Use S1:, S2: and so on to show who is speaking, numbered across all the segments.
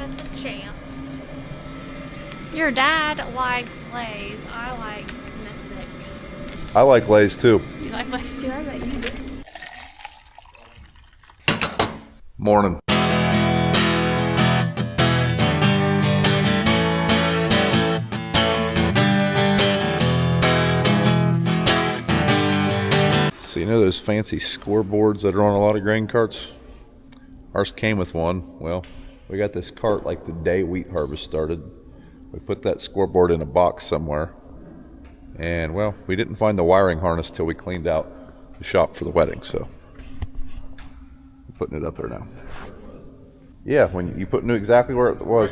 S1: breakfast of champs. Your dad likes Lay's. I like Miss Vicks.
S2: I like Lay's too.
S1: You like Lay's too? I bet you do.
S2: Morning. So you know those fancy scoreboards that are on a lot of grain carts? Ours came with one. Well, we got this cart like the day wheat harvest started. We put that scoreboard in a box somewhere. And well, we didn't find the wiring harness till we cleaned out the shop for the wedding, so I'm putting it up there now. Yeah, when you knew exactly where it was.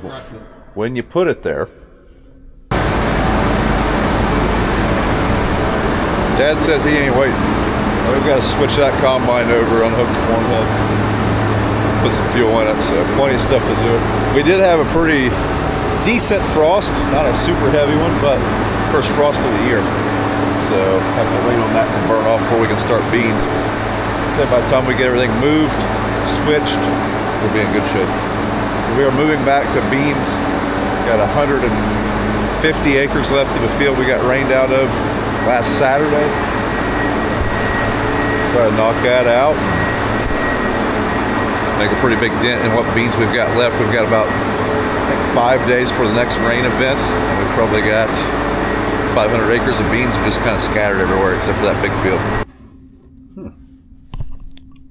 S2: When you put it there. Dad says he ain't waiting. We've got to switch that combine over, unhook the corn head, put some fuel in it, so plenty of stuff to do. We did have a pretty decent frost, not a super heavy one, but first frost of the year. So have to wait on that to burn off before we can start beans. So by the time we get everything moved, switched, we'll be in good shape. So we are moving back to beans. Got 150 acres left of a field we got rained out of last Saturday. Try to knock that out. Make a pretty big dent in what beans we've got left. We've got about, I think, 5 days for the next rain event. And we've probably got 500 acres of beans just kind of scattered everywhere except for that big field.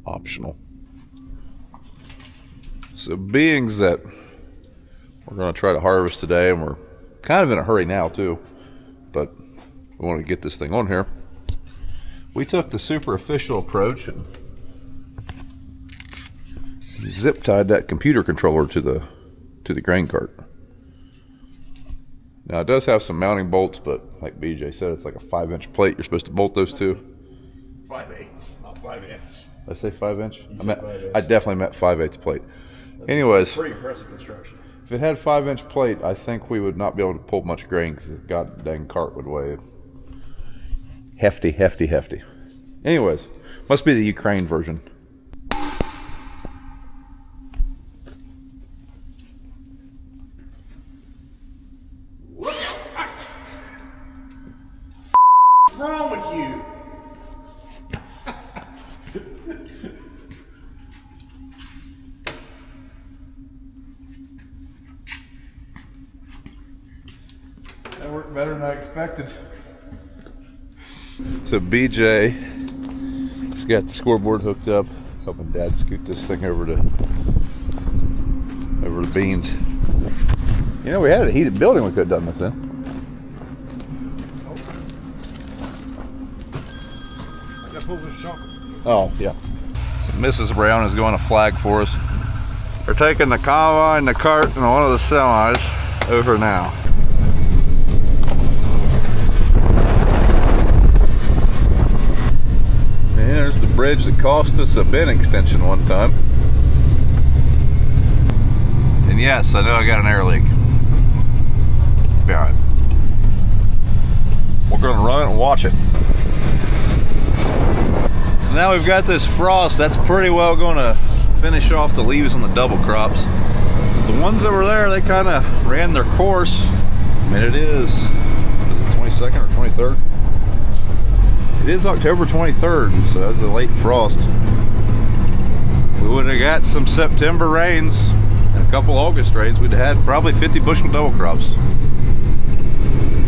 S2: Optional. So beans that we're going to try to harvest today, and we're kind of in a hurry now too, but we want to get this thing on here. We took the super official approach and zip tied that computer controller to the grain cart. Now it does have some mounting bolts, but like BJ said, it's like a 5-inch plate. You're supposed to bolt those to.
S3: 5/8, not 5 inch.
S2: Did I say 5-inch? I definitely meant 5/8 plate. Anyways,
S3: Pretty impressive construction.
S2: if it had 5-inch plate, I think we would not be able to pull much grain because the god dang cart would weigh hefty. Anyways, must be the Ukraine version.
S3: What's wrong with you?
S2: That worked better than I expected. So BJ has got the scoreboard hooked up, helping Dad scoot this thing over to beans. You know, we had a heated building we could have done this in.
S3: I got pulled with a shovel.
S2: Oh, yeah. So Mrs. Brown is going to flag for us. They're taking the combine, the cart, and one of the semis over now. And there's the bridge that cost us a bin extension one time. And yes, I know I got an air leak. Be alright. We're going to run it and watch it. So now we've got this frost. That's pretty well going to finish off the leaves on the double crops. The ones that were there, they kind of ran their course. I mean, it is the 22nd or 23rd? It is October 23rd, so that's a late frost. We would have got some September rains and a couple August rains. We'd have had probably 50 bushel double crops.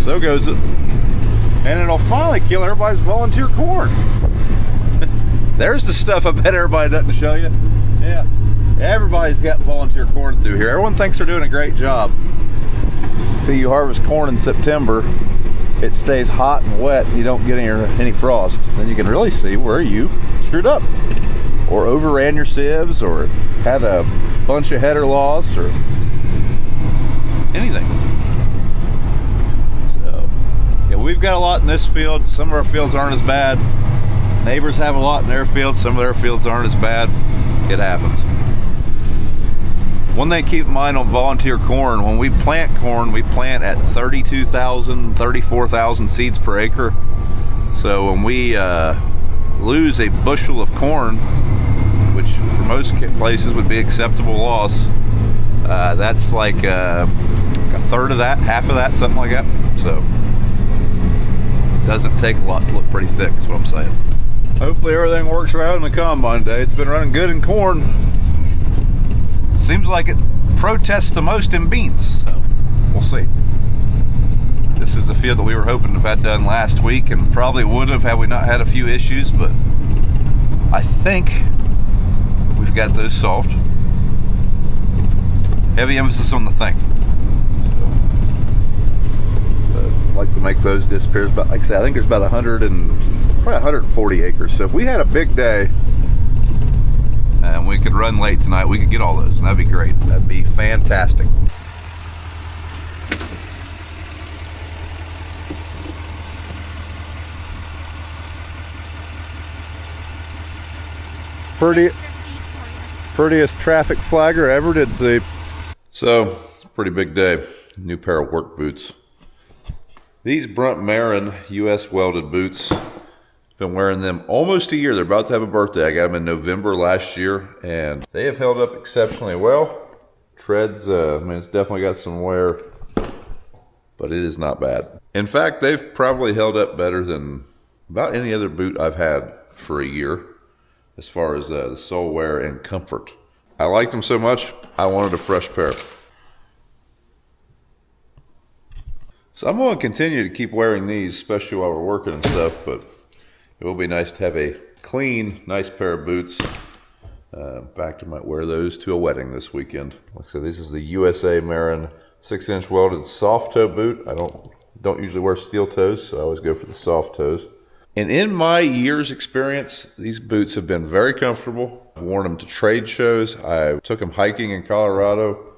S2: So goes it. And it'll finally kill everybody's volunteer corn. There's the stuff I bet everybody doesn't show you. Yeah, everybody's got volunteer corn through here. Everyone thinks they're doing a great job. Until you harvest corn in September, it stays hot and wet and you don't get any frost. Then you can really see where you screwed up or overran your sieves or had a bunch of header loss or anything. So yeah, we've got a lot in this field. Some of our fields aren't as bad. Neighbors have a lot in their fields. Some of their fields aren't as bad. It happens. One thing to keep in mind on volunteer corn, when we plant corn, we plant at 32,000, 34,000 seeds per acre. So when we lose a bushel of corn, which for most places would be acceptable loss, That's like a third of that, half of that, something like that. So doesn't take a lot to look pretty thick, is what I'm saying. Hopefully everything works right in the combine today. It's been running good in corn. Seems like it protests the most in beans, so we'll see. This is the field that we were hoping to have had done last week, and probably would have had we not had a few issues, but I think we've got those solved. Heavy emphasis on the think. I'd like to make those disappear. But like I said, I think there's about probably 140 acres. So if we had a big day and we could run late tonight, we could get all those, and that'd be great. That'd be fantastic. Prettiest traffic flagger I ever did see. So it's a pretty big day. New pair of work boots. These Brunt Marin US welded boots, been wearing them almost a year. They're about to have a birthday. I got them in November last year, and they have held up exceptionally well. Treads, I mean, it's definitely got some wear, but it is not bad. In fact, they've probably held up better than about any other boot I've had for a year, as far as the sole wear and comfort. I liked them so much, I wanted a fresh pair. So I'm going to continue to keep wearing these, especially while we're working and stuff, but it will be nice to have a clean, nice pair of boots. In fact, I might wear those to a wedding this weekend. Like I said, this is the USA Marin 6-inch welded soft toe boot. I don't usually wear steel toes, so I always go for the soft toes. And in my year's experience, these boots have been very comfortable. I've worn them to trade shows. I took them hiking in Colorado.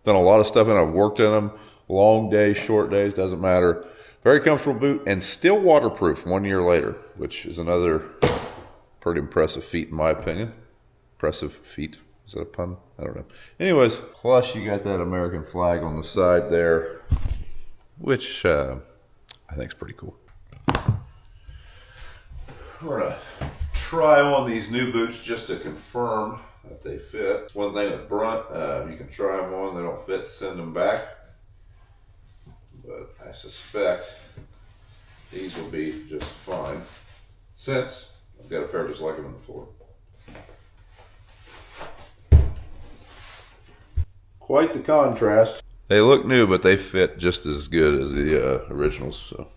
S2: Done a lot of stuff, and I've worked in them. Long days, short days, doesn't matter. Very comfortable boot, and still waterproof 1 year later, which is another pretty impressive feat in my opinion. Impressive feat. Is that a pun? I don't know. Anyways, plus you got that American flag on the side there, which I think is pretty cool. We're gonna try on these new boots just to confirm that they fit. One thing with Brunt, you can try them on, they don't fit, send them back. But I suspect these will be just fine, since I've got a pair just like them on the floor. Quite the contrast. They look new, but they fit just as good as the originals. So,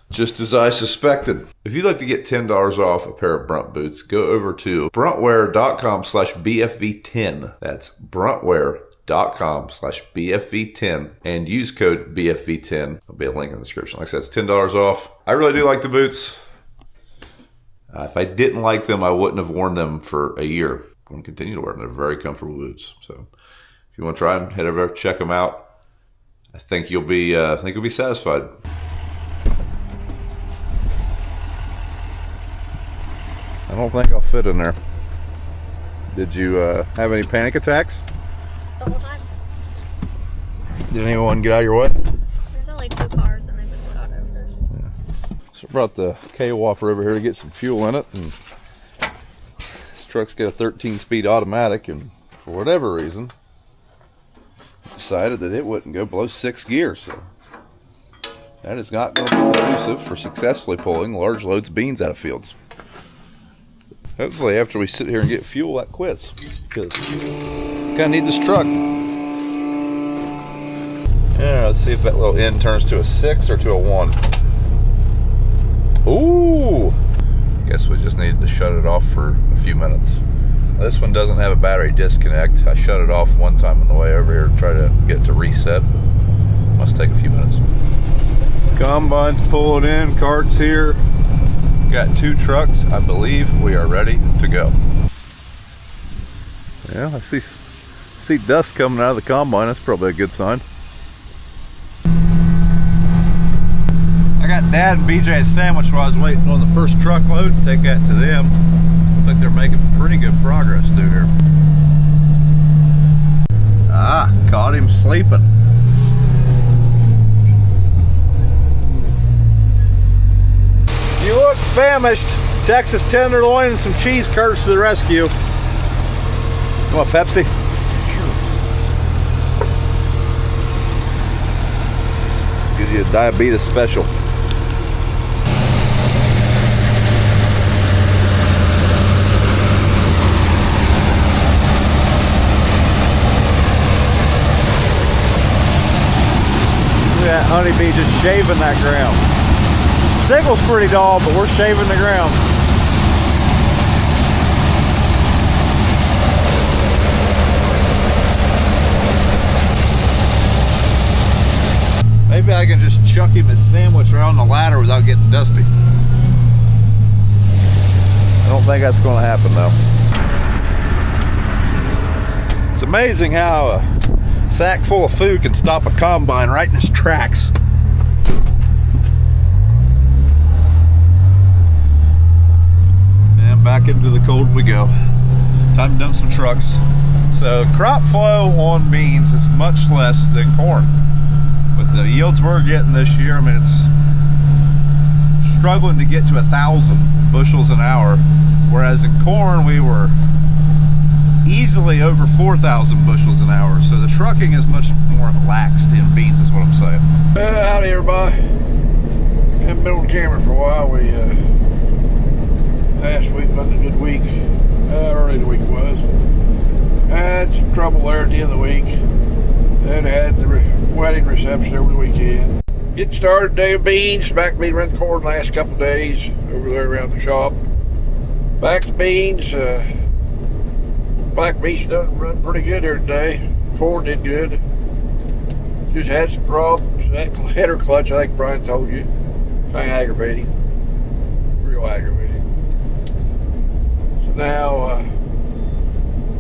S2: just as I suspected. If you'd like to get $10 off a pair of Brunt boots, go over to bruntwear.com/BFV10. That's bruntwear.com/BFV10 and use code BFV10. There'll be a link in the description. Like I said, it's $10 off. I really do like the boots. If I didn't like them, I wouldn't have worn them for a year. I'm going to continue to wear them. They're very comfortable boots. So if you want to try them, head over, check them out. I think you'll be satisfied. I don't think I'll fit in there. Did you have any panic attacks?
S1: The whole time.
S2: Did anyone get out of your way?
S1: There's only 2 cars and they've been shot over.
S2: Yeah. So I brought the K-Whopper over here to get some fuel in it, and this truck's got a 13-speed automatic, and for whatever reason decided that it wouldn't go below 6 gears. So that is not going to be conducive for successfully pulling large loads of beans out of fields. Hopefully after we sit here and get fuel, that quits, because I kind of need this truck. Yeah, let's see if that little N turns to a 6 or to a 1. Ooh! Guess we just needed to shut it off for a few minutes. This one doesn't have a battery disconnect. I shut it off one time on the way over here to try to get it to reset. Must take a few minutes. Combine's pulling in, cart's here. Got 2 trucks. I believe we are ready to go. Yeah, I see dust coming out of the combine. That's probably a good sign. I got Dad and BJ a sandwich while I was waiting on the first truckload. Take that to them. Looks like they're making pretty good progress through here. Ah, caught him sleeping. You look famished. Texas tenderloin and some cheese curds to the rescue. You want Pepsi?
S3: Sure.
S2: Gives you a diabetes special. Look at that honeybee just shaving that ground. Sickle's pretty dull, but we're shaving the ground. Maybe I can just chuck him his sandwich right on the ladder without getting dusty. I don't think that's going to happen though. It's amazing how a sack full of food can stop a combine right in its tracks. And back into the cold we go. Time to dump some trucks. So crop flow on beans is much less than corn. With the yields we're getting this year, I mean, it's struggling to get to 1,000 bushels an hour, whereas in corn we were easily over 4,000 bushels an hour. So the trucking is much more laxed in beans is what I'm saying.
S3: Howdy everybody. Haven't been on camera for a while. We last week wasn't a good week. Early in the week it was. Had some trouble there at the end of the week. Then had the wedding reception over the weekend. Get started day of beans. Back to bean run corn last couple of days over there around the shop. Back to beans. Black beans done run pretty good here today. Corn did good. Just had some problems. That header clutch, I think Brian told you, kind of aggravating. Real aggravating. So now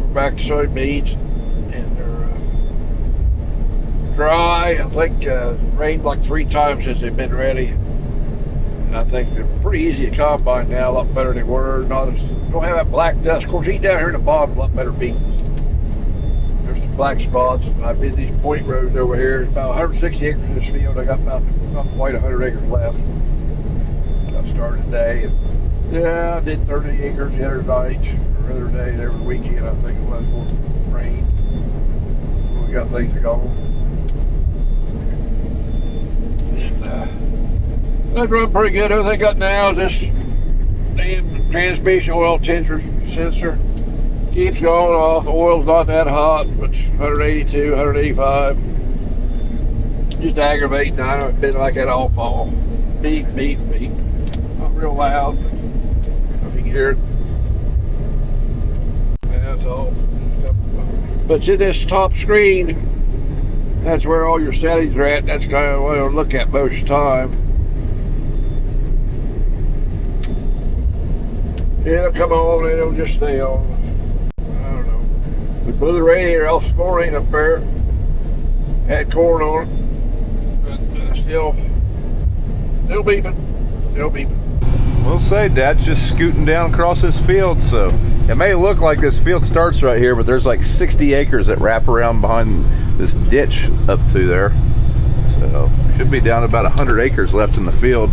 S3: we're back to soybeans, and they're dry. I think rained like 3 times since they've been ready. And I think they're pretty easy to combine now, a lot better than they were. Don't have that black dust. Of course, he's down here in the bottom, a lot better beans. There's some black spots. I've been these point rows over here. It's about 160 acres in this field. I got about not quite 100 acres left. Got started today. And yeah, I did 30 acres the other night, or other day, there was weekend, I think it was, with rain. We got things to go. And they've run pretty good. Everything I got now is this damn transmission oil tensor sensor. Keeps going off. The oil's not that hot, but 182, 185. Just aggravating. I know it's been like that all fall. Beep, beep, beep. Not real loud. I don't know if you can hear it. That's all. But it's in this top screen. That's where all your settings are at. That's kind of what I'll look at most of the time. It'll come on and it'll just stay on. I don't know. We blew the radiator off this morning up there. Had corn on it. But still beeping. Still beeping.
S2: We'll say Dad's just scooting down across this field, so it may look like this field starts right here, but there's like 60 acres that wrap around behind this ditch up through there. So should be down about 100 acres left in the field.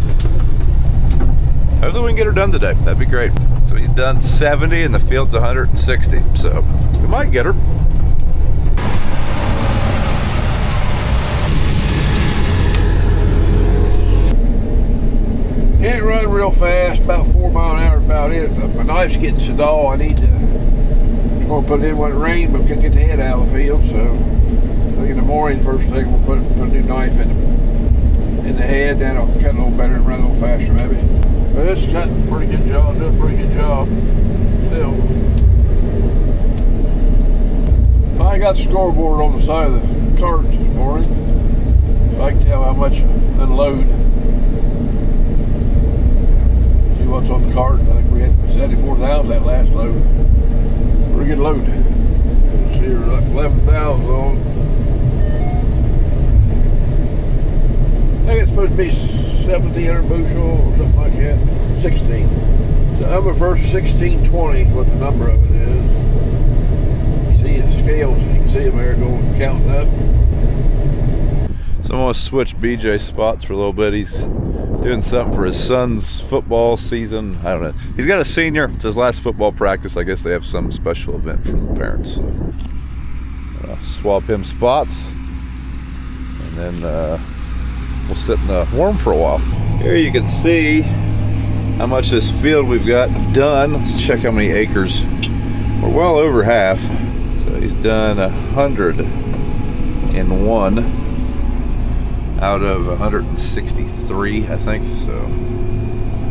S2: Hopefully we can get her done today. That'd be great. So he's done 70 and the field's 160. So we might get her.
S3: Can't run real fast, about 4 miles an hour, about it. My knife's getting so dull, I need to, I'm going to put it in when it rains, but can't get the head out of the field, so I think in the morning, first thing, we'll put a new knife in the head, then I'll cut a little better and run a little faster, maybe. But it's cutting a pretty good job, doing a pretty good job, still. I got the scoreboard on the side of the cart this morning, so I can tell how much I unload. What's on the cart. I think we had 74,000 that last load. Pretty good load. See, we're like 11,000 on. I think it's supposed to be 1,700 bushel or something like that. 16. So I'm first 1620 what the number of it is. You see the scales, you can see them there going counting up.
S2: So I'm gonna switch BJ spots for a little bit. He's doing something for his son's football season. I don't know. He's got a senior. It's his last football practice. I guess they have some special event for the parents. So swap him spots. And then we'll sit in the warm for a while. Here you can see how much this field we've got done. Let's check how many acres. We're well over half. So he's done 101 out of 163, I think. So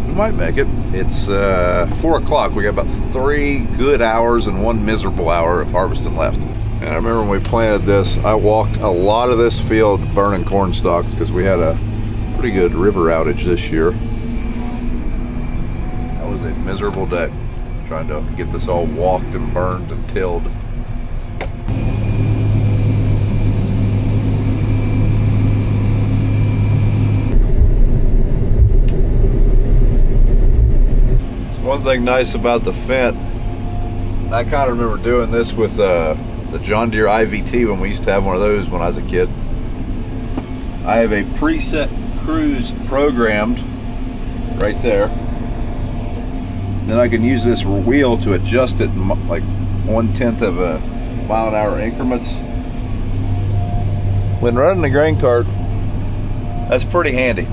S2: we might make it. It's 4 o'clock. We got about 3 good hours and 1 miserable hour of harvesting left. And I remember when we planted this, I walked a lot of this field burning corn stalks because we had a pretty good river outage this year. That was a miserable day trying to get this all walked and burned and tilled. One thing nice about the Fendt, I kind of remember doing this with the John Deere IVT when we used to have one of those when I was a kid. I have a preset cruise programmed right there. Then I can use this wheel to adjust it in like 1/10 of a mile an hour increments. When running the grain cart, that's pretty handy.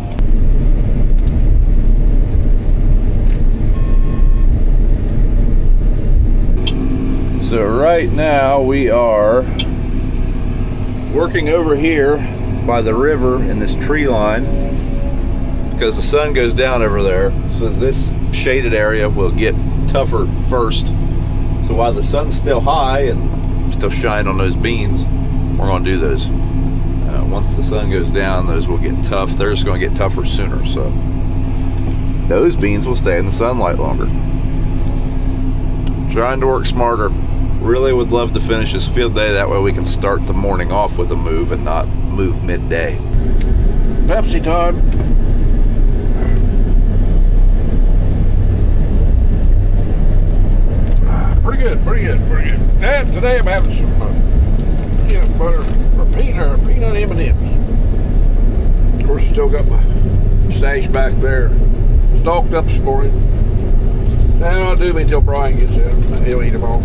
S2: So right now we are working over here by the river in this tree line because the sun goes down over there. So this shaded area will get tougher first. So while the sun's still high and still shining on those beans, we're going to do those. Once the sun goes down, those will get tough. They're just going to get tougher sooner. So those beans will stay in the sunlight longer. Trying to work smarter. Really would love to finish this field day. That way we can start the morning off with a move and not move midday.
S3: Pepsi time. Pretty good, pretty good, pretty good. And today I'm having some peanut butter or peanut M&Ms. Of course, I still got my stash back there, stalked up this morning. Now I'll do me until Brian gets in. He'll eat them all.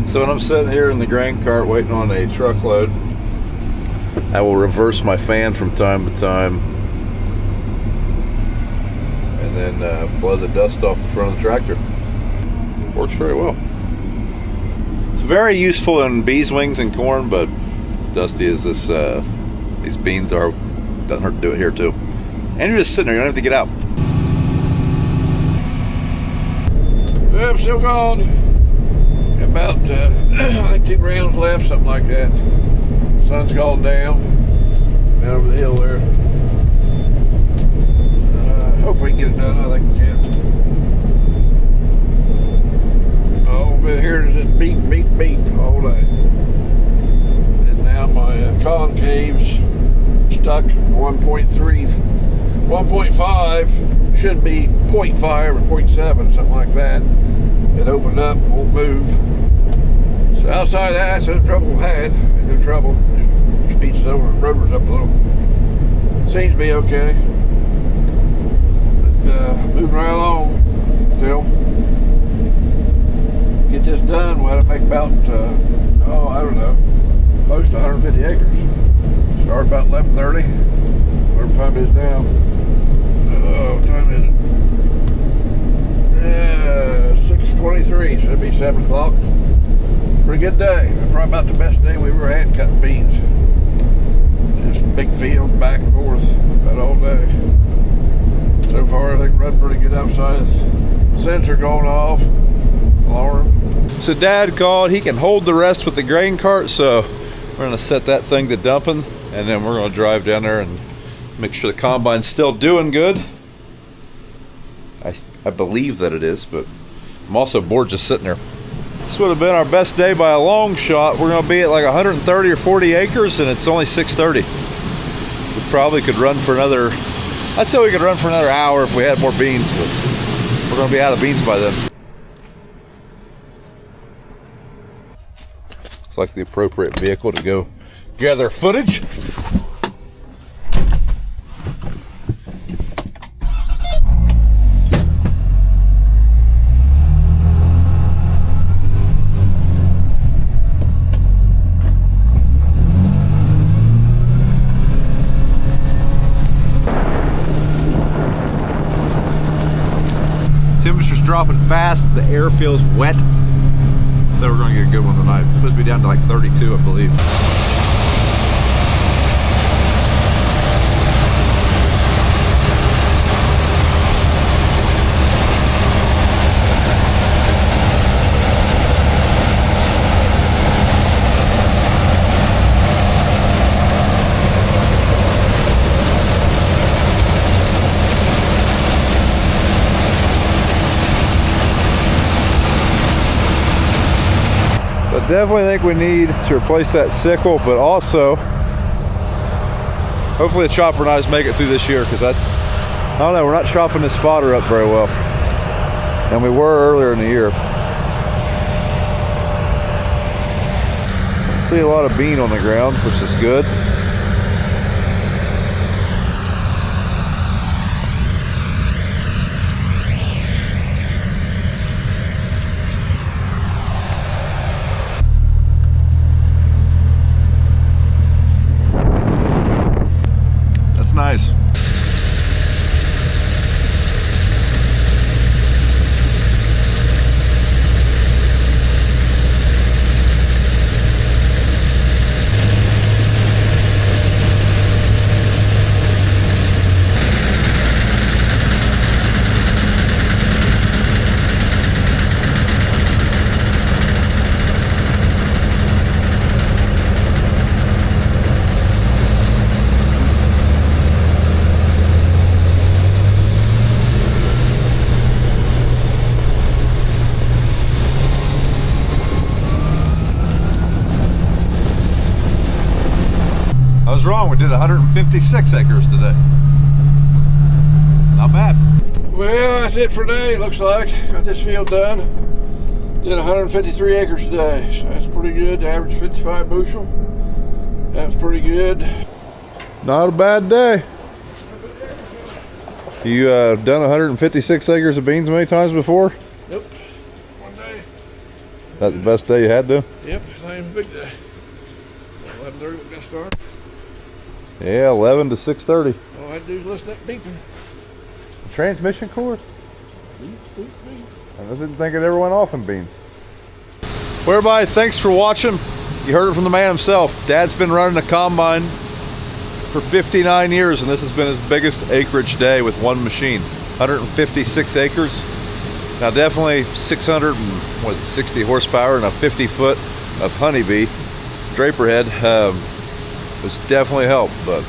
S2: So when I'm sitting here in the grain cart waiting on a truckload, I will reverse my fan from time to time and then blow the dust off the front of the tractor. Works very well. It's very useful in bees wings and corn, but as dusty as this these beans are, doesn't hurt to do it here too. And you're just sitting there, you don't have to get out.
S3: Well, I'm still gone. About I think 2 rounds left, something like that. Sun's gone down over the hill there. Hope we can get it done. I think we can. Oh, but here's this beep, beep, beep all day. And now my concave's stuck 1.3, 1.5 should be 0.5 or 0.7, something like that. It opened up, won't move. So outside of that, so trouble had, no trouble. Just speeds the rotors up a little. Seems to be okay. But moving right along still. Get this done, we'll have to make about, I don't know, close to 150 acres. Start about 11:30. Whatever time it is now. What time is it? 6:23, so it'll be 7 o'clock. Pretty good day. Probably about the best day we ever had cutting beans. Just big field, back and forth, about all day. So far, I think run pretty good outside. Sensor going off, alarm.
S2: So Dad called, he can hold the rest with the grain cart, so we're gonna set that thing to dumping, and then we're gonna drive down there and make sure the combine's still doing good. I believe that it is, but I'm also bored just sitting there. This would have been our best day by a long shot. We're gonna be at like 130 or 40 acres and it's only 6:30. We probably could run for another, I'd say we could run for another hour if we had more beans, but we're gonna be out of beans by then. It's like the appropriate vehicle to go gather footage. temperature's dropping fast. The air feels wet. So we're gonna get a good one tonight. It's supposed to be down to like 32, I believe. I definitely think we need to replace that sickle, but also hopefully the chopper knives make it through this year, because I don't know, we're not chopping this fodder up very well, and we were earlier in the year. I see a lot of bean on the ground, which is good. Nice. I was wrong, we did 156 acres today. Not bad.
S3: Well, that's it for today, looks like. Got this field done. Did 153 acres today, so that's pretty good. The average 55 bushel. That's pretty good.
S2: Not a bad day. You done 156 acres of beans many times before?
S3: Nope. One day.
S2: That the best day you had to?
S3: Yep, same big day. 11:30 we got started.
S2: Yeah, 11 to 6:30.
S3: All I had to do is listen to that beeping.
S2: Transmission cord?
S3: Beep, beep, beep.
S2: I didn't think it ever went off in beans. Well, everybody, thanks for watching. You heard it from the man himself. Dad's been running a combine for 59 years, and this has been his biggest acreage day with one machine. 156 acres. Now, definitely 660 horsepower and a 50-foot of honeybee draper head was definitely helped, but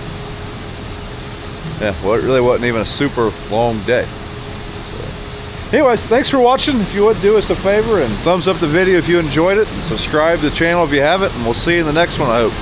S2: yeah, well, it really wasn't even a super long day. So, anyways, thanks for watching. If you would do us a favor and thumbs up the video if you enjoyed it, and subscribe to the channel if you haven't, and we'll see you in the next one, I hope.